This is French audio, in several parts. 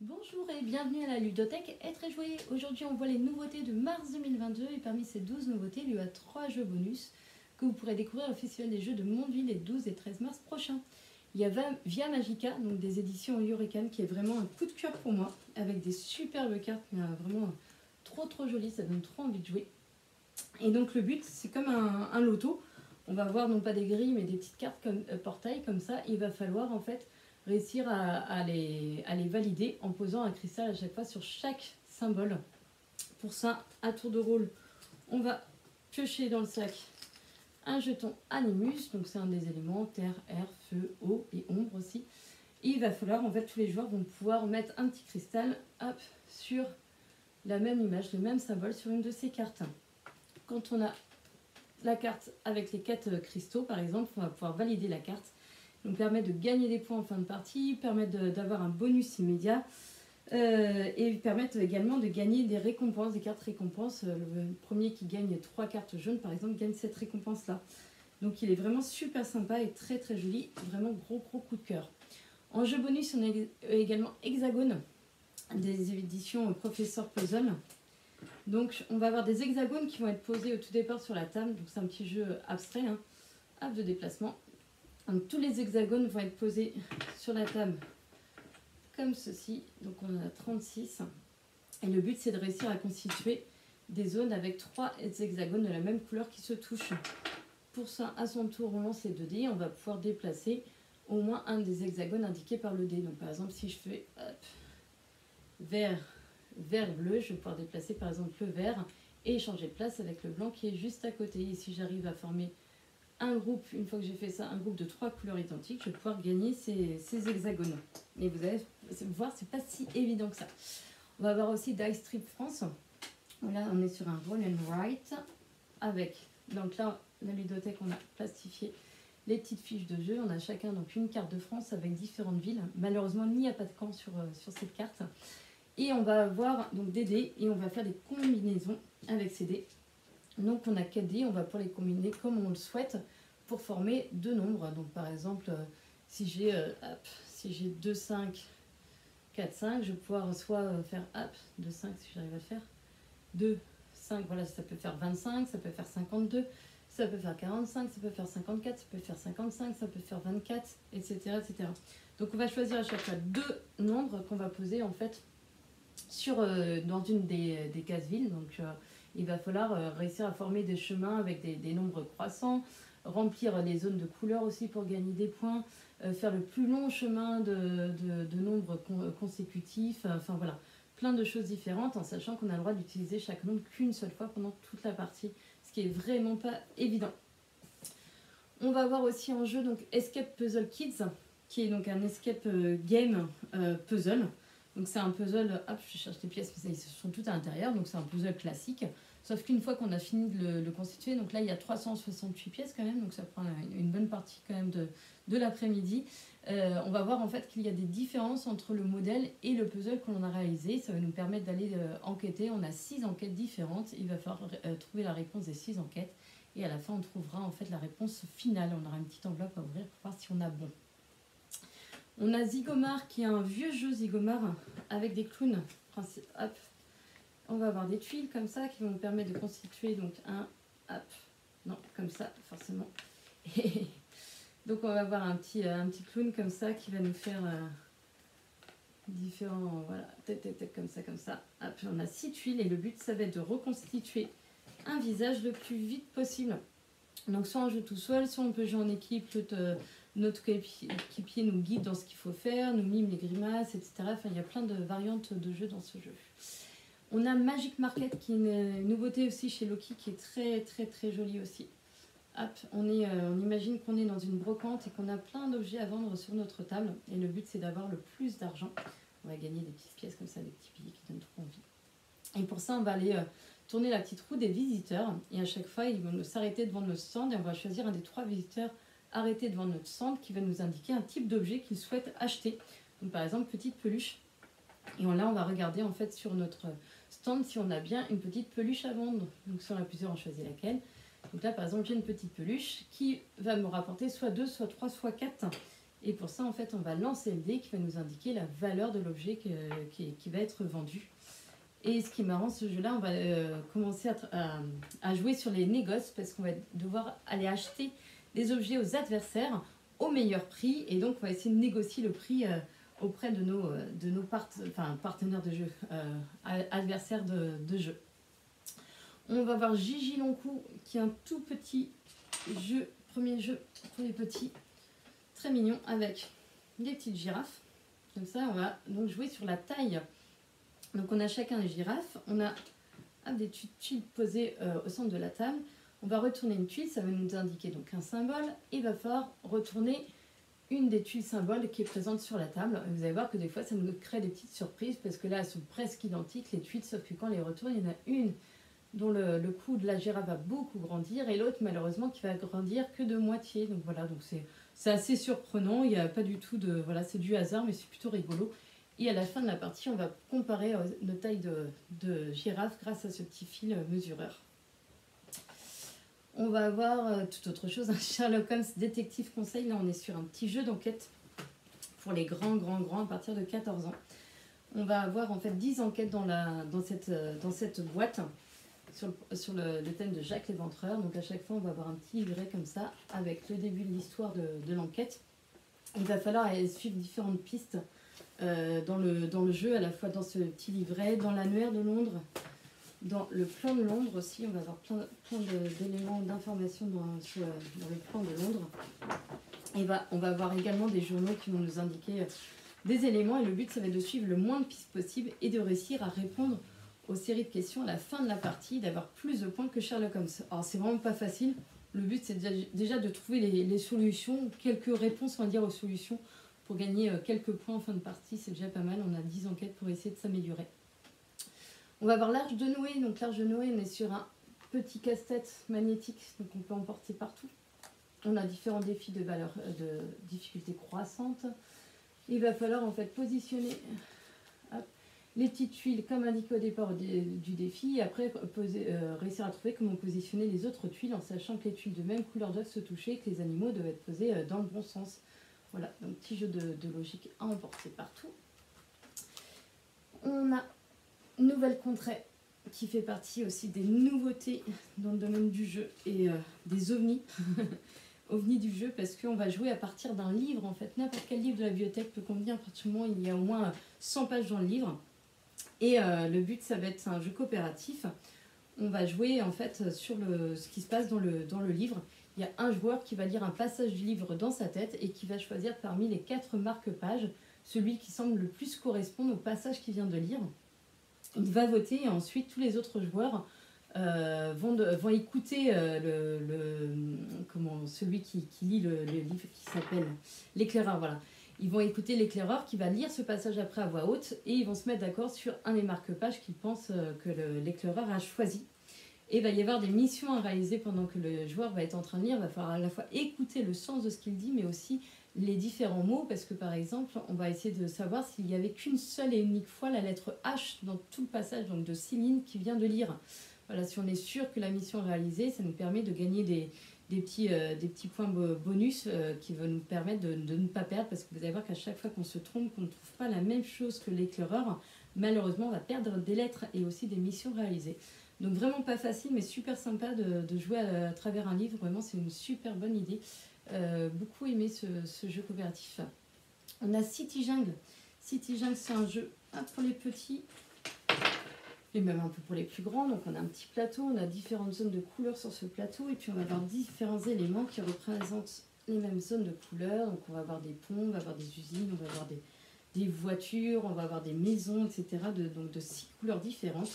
Bonjour et bienvenue à la ludothèque Être et jouer. Aujourd'hui on voit les nouveautés de mars 2022 et parmi ces 12 nouveautés il y a 3 jeux bonus que vous pourrez découvrir au Festival des Jeux de Mondeville les 12 et 13 mars prochains. Il y a Via Magica, donc des éditions Hurricane, qui est vraiment un coup de cœur pour moi, avec des superbes cartes, mais vraiment trop jolies, ça donne trop envie de jouer. Et donc le but c'est comme un loto, on va avoir non pas des grilles mais des petites cartes comme portail comme ça, il va falloir en fait réussir à les valider en posant un cristal à chaque fois sur chaque symbole. Pour ça, à tour de rôle, on va piocher dans le sac un jeton Animus, donc c'est un des éléments, terre, air, feu, eau et ombre aussi. Et il va falloir, en fait, tous les joueurs vont pouvoir mettre un petit cristal hop, sur la même image, le même symbole sur une de ces cartes. Quand on a la carte avec les 4 cristaux, par exemple, on va pouvoir valider la carte. Donc permettre de gagner des points en fin de partie, permettre d'avoir un bonus immédiat et permettre également de gagner des récompenses, des cartes récompenses. Le premier qui gagne 3 cartes jaunes par exemple gagne cette récompense là. Donc il est vraiment super sympa et très joli, vraiment gros coup de cœur. En jeu bonus on a également Hexagone, des éditions Professeur Puzzle. Donc on va avoir des hexagones qui vont être posés au tout départ sur la table, donc c'est un petit jeu abstrait, hein, de déplacement. Donc, tous les hexagones vont être posés sur la table comme ceci. Donc on en a 36. Et le but c'est de réussir à constituer des zones avec 3 hexagones de la même couleur qui se touchent. Pour ça, à son tour, on lance les 2 dés. On va pouvoir déplacer au moins un des hexagones indiqués par le dé. Donc par exemple, si je fais vert, bleu, je vais pouvoir déplacer par exemple le vert et changer de place avec le blanc qui est juste à côté. Et si j'arrive à former un groupe, une fois que j'ai fait ça, un groupe de 3 couleurs identiques, je vais pouvoir gagner ces hexagones. Et vous allez voir, c'est pas si évident que ça. On va avoir aussi Dice Trip France. Là, on est sur un roll and write avec, donc là, la ludothèque, on a plastifié les petites fiches de jeu. On a chacun donc une carte de France avec différentes villes. Malheureusement, il n'y a pas de camp sur cette carte. Et on va avoir donc des dés et on va faire des combinaisons avec ces dés. Donc on a 4 dés, on va pouvoir les combiner comme on le souhaite pour former 2 nombres. Donc par exemple, si j'ai 2, 5, 4, 5, je vais pouvoir soit faire 2, 5 si j'arrive à le faire, 2, 5, voilà, ça peut faire 25, ça peut faire 52, ça peut faire 45, ça peut faire 54, ça peut faire 55, ça peut faire 24, etc. etc. Donc on va choisir à chaque fois 2 nombres qu'on va poser en fait dans une des cases villes. Donc il va falloir réussir à former des chemins avec des nombres croissants, remplir les zones de couleurs aussi pour gagner des points, faire le plus long chemin de nombres consécutifs, enfin voilà, plein de choses différentes en sachant qu'on a le droit d'utiliser chaque nombre qu'une seule fois pendant toute la partie, ce qui est vraiment pas évident. On va avoir aussi en jeu donc Escape Puzzle Kids, qui est donc un escape game puzzle. Donc c'est un puzzle, hop, je cherche des pièces, mais ils sont toutes à l'intérieur, donc c'est un puzzle classique. Sauf qu'une fois qu'on a fini de le constituer, donc là il y a 368 pièces quand même, donc ça prend une bonne partie quand même de l'après-midi. On va voir en fait qu'il y a des différences entre le modèle et le puzzle que l'on a réalisé. Ça va nous permettre d'aller enquêter. On a 6 enquêtes différentes, il va falloir trouver la réponse des 6 enquêtes. Et à la fin on trouvera en fait la réponse finale. On aura une petite enveloppe à ouvrir pour voir si on a bon. On a Zigomar qui est un vieux jeu Zigomar avec des clowns. Hop. On va avoir des tuiles comme ça qui vont nous permettre de constituer donc non comme ça forcément. Donc on va avoir un petit clown comme ça qui va nous faire différents, voilà, comme ça. Hop, on a 6 tuiles et le but ça va être de reconstituer un visage le plus vite possible. Donc soit on joue tout seul, soit on peut jouer en équipe, notre équipier nous guide dans ce qu'il faut faire, nous mime les grimaces, etc. Enfin, il y a plein de variantes de jeux dans ce jeu. On a Magic Market qui est une nouveauté aussi chez Loki qui est très jolie aussi. Hop, on imagine qu'on est dans une brocante et qu'on a plein d'objets à vendre sur notre table. Et le but c'est d'avoir le plus d'argent. On va gagner des petites pièces comme ça, des petits billets qui donnent trop envie. Et pour ça on va aller tourner la petite roue des visiteurs. Et à chaque fois ils vont s'arrêter devant notre stand et on va choisir un des 3 visiteurs arrêtés devant notre stand qui va nous indiquer un type d'objet qu'il souhaite acheter. Donc par exemple petite peluche. Et là on va regarder en fait sur notre stand si on a bien une petite peluche à vendre. Donc si on a plusieurs, on choisit laquelle. Donc là par exemple j'ai une petite peluche qui va me rapporter soit 2, soit 3, soit 4. Et pour ça, en fait, on va lancer le dé qui va nous indiquer la valeur de l'objet qui va être vendu. Et ce qui est marrant, ce jeu-là, on va commencer à jouer sur les négoces parce qu'on va devoir aller acheter des objets aux adversaires au meilleur prix. Et donc, on va essayer de négocier le prix auprès de nos partenaires de jeu, adversaires de jeu. On va voir Gigi Loncoup, qui est un tout petit jeu, premier jeu pour les petits, très mignon, avec des petites girafes. Comme ça, on va donc jouer sur la taille. Donc on a chacun des girafes, on a des tuiles posées au centre de la table. On va retourner une tuile, ça va nous indiquer donc un symbole. Et il va falloir retourner une des tuiles symboles qui est présente sur la table. Vous allez voir que des fois ça nous crée des petites surprises parce que là elles sont presque identiques les tuiles, sauf que quand on les retourne, il y en a une dont le cou de la girafe va beaucoup grandir et l'autre malheureusement qui va grandir que de moitié. Donc voilà, donc c'est assez surprenant, il n'y a pas du tout de... Voilà, c'est du hasard mais c'est plutôt rigolo. Et à la fin de la partie, on va comparer nos tailles de girafe grâce à ce petit fil mesureur. On va avoir toute autre chose, un Sherlock Holmes détective conseil. Là, on est sur un petit jeu d'enquête pour les grands à partir de 14 ans. On va avoir en fait 10 enquêtes dans cette boîte sur le thème de Jacques l'Éventreur. Donc à chaque fois, on va avoir un petit livret comme ça avec le début de l'histoire de l'enquête. Il va falloir suivre différentes pistes dans le jeu, à la fois dans ce petit livret, dans l'annuaire de Londres, dans le plan de Londres aussi. On va avoir plein d'éléments d'informations dans le plan de Londres. Et on va avoir également des journaux qui vont nous indiquer des éléments. Et le but, ça va être de suivre le moins de pistes possible et de réussir à répondre aux séries de questions à la fin de la partie, d'avoir plus de points que Sherlock Holmes. Alors, c'est vraiment pas facile. Le but, c'est déjà de trouver les solutions, quelques réponses, on va dire, aux solutions pour gagner quelques points en fin de partie. C'est déjà pas mal. On a 10 enquêtes pour essayer de s'améliorer. On va voir l'Arche de Noé. Donc, l'Arche de Noé, on est sur un petit casse-tête magnétique, donc on peut emporter partout. On a différents défis de difficulté croissante. Il va falloir en fait positionner les petites tuiles comme indiqué au départ du défi, et après réussir à trouver comment positionner les autres tuiles en sachant que les tuiles de même couleur doivent se toucher et que les animaux doivent être posés dans le bon sens. Voilà, donc petit jeu de logique à emporter partout. On a Nouvelle Contrée qui fait partie aussi des nouveautés dans le domaine du jeu et des ovnis. ovnis du jeu parce qu'on va jouer à partir d'un livre en fait. N'importe quel livre de la bibliothèque peut convenir à partir du moment où il y a au moins 100 pages dans le livre. Et le but, ça va être un jeu coopératif. On va jouer en fait sur ce qui se passe dans le livre. Il y a un joueur qui va lire un passage du livre dans sa tête et qui va choisir parmi les 4 marque-pages celui qui semble le plus correspondre au passage qu'il vient de lire. Il va voter et ensuite tous les autres joueurs vont écouter celui qui lit le livre qui s'appelle l'éclaireur. Voilà. Ils vont écouter l'éclaireur qui va lire ce passage après à voix haute et ils vont se mettre d'accord sur un des marque-pages qu'ils pensent que l'éclaireur a choisi. Et il va y avoir des missions à réaliser pendant que le joueur va être en train de lire. Il va falloir à la fois écouter le sens de ce qu'il dit, mais aussi les différents mots, parce que par exemple, on va essayer de savoir s'il n'y avait qu'une seule et unique fois la lettre H dans tout le passage, donc de Céline qui vient de lire. Voilà, si on est sûr que la mission est réalisée, ça nous permet de gagner des petits points bonus qui vont nous permettre de ne pas perdre, parce que vous allez voir qu'à chaque fois qu'on se trompe, qu'on ne trouve pas la même chose que l'éclaireur, malheureusement on va perdre des lettres et aussi des missions réalisées. Donc vraiment pas facile, mais super sympa de jouer à travers un livre. Vraiment, c'est une super bonne idée. Beaucoup aimé ce jeu coopératif. On a City Jungle. City Jungle, c'est un jeu pour les petits et même un peu pour les plus grands. Donc on a un petit plateau, on a différentes zones de couleurs sur ce plateau et puis on va avoir différents éléments qui représentent les mêmes zones de couleurs. Donc on va avoir des ponts, on va avoir des usines, on va avoir des voitures, on va avoir des maisons, etc. Donc de 6 couleurs différentes.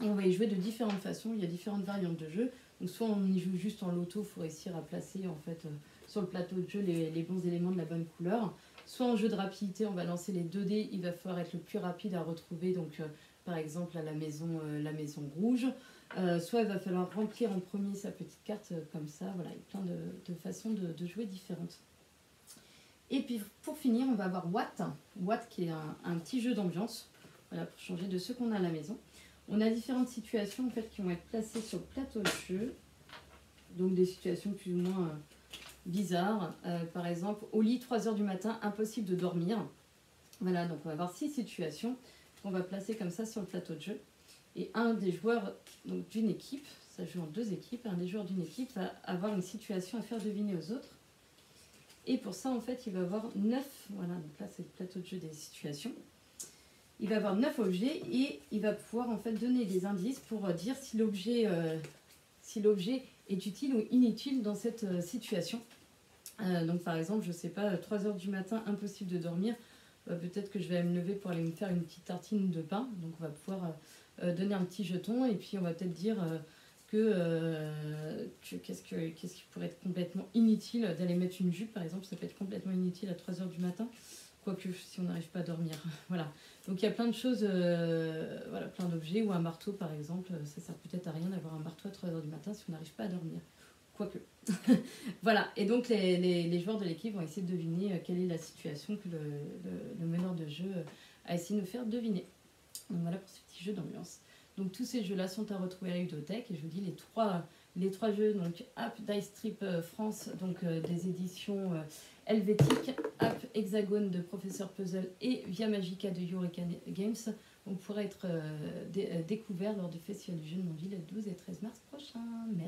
Et on va y jouer de différentes façons, il y a différentes variantes de jeu. Donc soit on y joue juste en loto, il faut réussir à placer en fait sur le plateau de jeu les bons éléments de la bonne couleur. Soit en jeu de rapidité, on va lancer les 2 dés, il va falloir être le plus rapide à retrouver, donc par exemple à la maison rouge. Soit il va falloir remplir en premier sa petite carte comme ça. Voilà, il y a plein de façons de jouer différentes. Et puis pour finir, on va avoir Watt. Watt qui est un petit jeu d'ambiance, voilà, pour changer de ce qu'on a à la maison. On a différentes situations en fait, qui vont être placées sur le plateau de jeu. Donc des situations plus ou moins bizarres. Par exemple, au lit, 3 heures du matin, impossible de dormir. Voilà, donc on va avoir 6 situations qu'on va placer comme ça sur le plateau de jeu. Et un des joueurs d'une équipe, ça joue en 2 équipes, un des joueurs d'une équipe va avoir une situation à faire deviner aux autres. Et pour ça, en fait, il va avoir 9, voilà, donc là c'est le plateau de jeu des situations. Il va avoir 9 objets et il va pouvoir en fait donner des indices pour dire si l'objet est utile ou inutile dans cette situation. Donc par exemple, je sais pas, 3 heures du matin, impossible de dormir. Peut-être que je vais me lever pour aller me faire une petite tartine de pain. Donc on va pouvoir donner un petit jeton et puis on va peut-être dire qu'est-ce qui pourrait être complètement inutile d'aller mettre une jupe par exemple. Ça peut être complètement inutile à 3 heures du matin. Quoique si on n'arrive pas à dormir. Voilà. Donc il y a plein de choses, voilà, plein d'objets ou un marteau par exemple. Ça sert peut-être à rien d'avoir un marteau à 3 heures du matin si on n'arrive pas à dormir. Quoique. Voilà, et donc les joueurs de l'équipe vont essayer de deviner quelle est la situation que le meneur de jeu a essayé de nous faire deviner. Donc voilà pour ce petit jeu d'ambiance. Donc tous ces jeux-là sont à retrouver à la ludothèque, et je vous dis les trois jeux, donc App Dice Trip France, donc des éditions helvétiques, App Hexagone de Professeur Puzzle et Via Magica de Eureka Games, on pourra être découvert lors du Festival du jeu de Mondeville le 12 et 13 mars prochain. Merci.